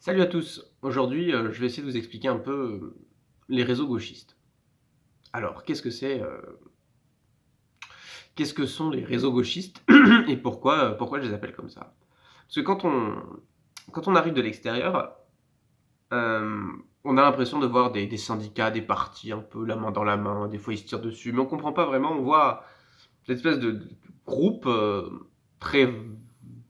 Salut à tous! Aujourd'hui, je vais essayer de vous expliquer un peu, les réseaux gauchistes. Alors, qu'est-ce que sont les réseaux gauchistes et pourquoi je les appelle comme ça? Parce que quand on arrive de l'extérieur, on a l'impression de voir des syndicats, des partis un peu la main dans la main, des fois ils se tirent dessus, mais on comprend pas vraiment. On voit cette espèce de groupe, très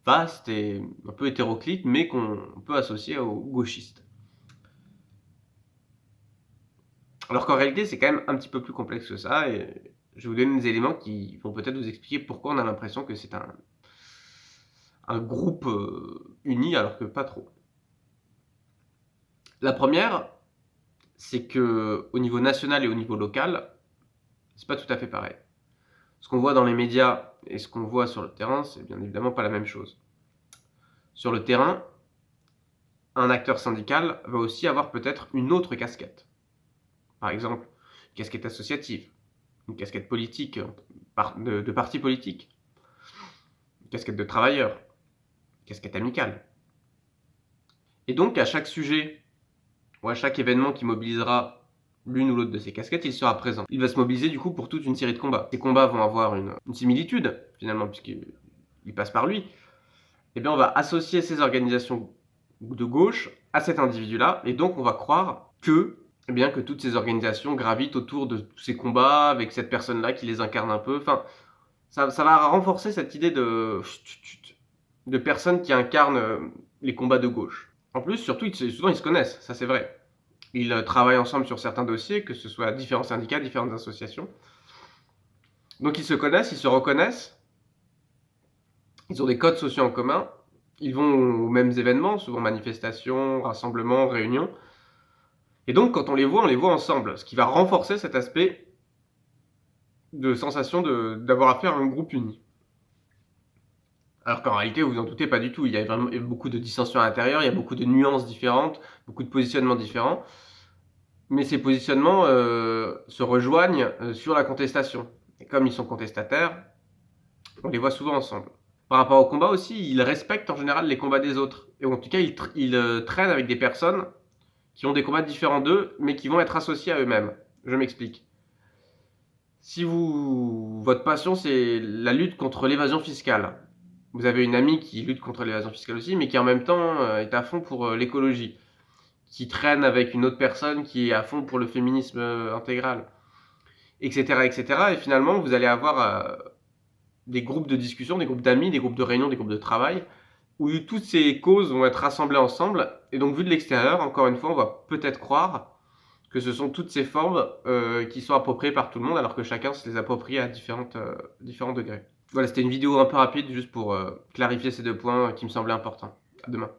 vaste et un peu hétéroclite, mais qu'on peut associer aux gauchistes. Alors qu'en réalité, c'est quand même un petit peu plus complexe que ça, et je vais vous donner des éléments qui vont peut-être vous expliquer pourquoi on a l'impression que c'est un groupe uni, alors que pas trop. La première, c'est que au niveau national et au niveau local, c'est pas tout à fait pareil. Ce qu'on voit dans les médias et ce qu'on voit sur le terrain, c'est bien évidemment pas la même chose. Sur le terrain, un acteur syndical va aussi avoir peut-être une autre casquette. Par exemple, une casquette associative, une casquette politique, de parti politique, une casquette de travailleur, une casquette amicale. Et donc, à chaque sujet ou à chaque événement qui mobilisera l'une ou l'autre de ces casquettes, il sera présent. Il va se mobiliser du coup pour toute une série de combats. Ces combats vont avoir une similitude, finalement, puisqu'ils passent par lui. Et bien, on va associer ces organisations de gauche à cet individu-là, et donc on va croire que toutes ces organisations gravitent autour de tous ces combats, avec cette personne-là qui les incarne un peu. Enfin, ça va renforcer cette idée de personnes qui incarnent les combats de gauche. En plus, surtout, souvent ils se connaissent, ça c'est vrai. Ils travaillent ensemble sur certains dossiers, que ce soit différents syndicats, différentes associations. Donc ils se connaissent, ils se reconnaissent, ils ont des codes sociaux en commun, ils vont aux mêmes événements, souvent manifestations, rassemblements, réunions. Et donc quand on les voit ensemble, ce qui va renforcer cet aspect de sensation d'avoir affaire à un groupe uni. Alors qu'en réalité, vous en doutez pas du tout, il y a beaucoup de dissensions à l'intérieur, il y a beaucoup de nuances différentes, beaucoup de positionnements différents. Mais ces positionnements se rejoignent sur la contestation. Et comme ils sont contestataires, on les voit souvent ensemble. Par rapport au combat aussi, ils respectent en général les combats des autres. Et en tout cas, ils traînent avec des personnes qui ont des combats différents d'eux, mais qui vont être associés à eux-mêmes. Je m'explique. Si votre passion, c'est la lutte contre l'évasion fiscale, vous avez une amie qui lutte contre l'évasion fiscale aussi, mais qui en même temps est à fond pour l'écologie, qui traîne avec une autre personne qui est à fond pour le féminisme intégral, etc., etc. Et finalement, vous allez avoir des groupes de discussion, des groupes d'amis, des groupes de réunion, des groupes de travail, où toutes ces causes vont être rassemblées ensemble. Et donc, vu de l'extérieur, encore une fois, on va peut-être croire que ce sont toutes ces formes qui sont appropriées par tout le monde, alors que chacun se les approprie à différents degrés. Voilà, c'était une vidéo un peu rapide, juste pour clarifier ces deux points qui me semblaient importants. À demain.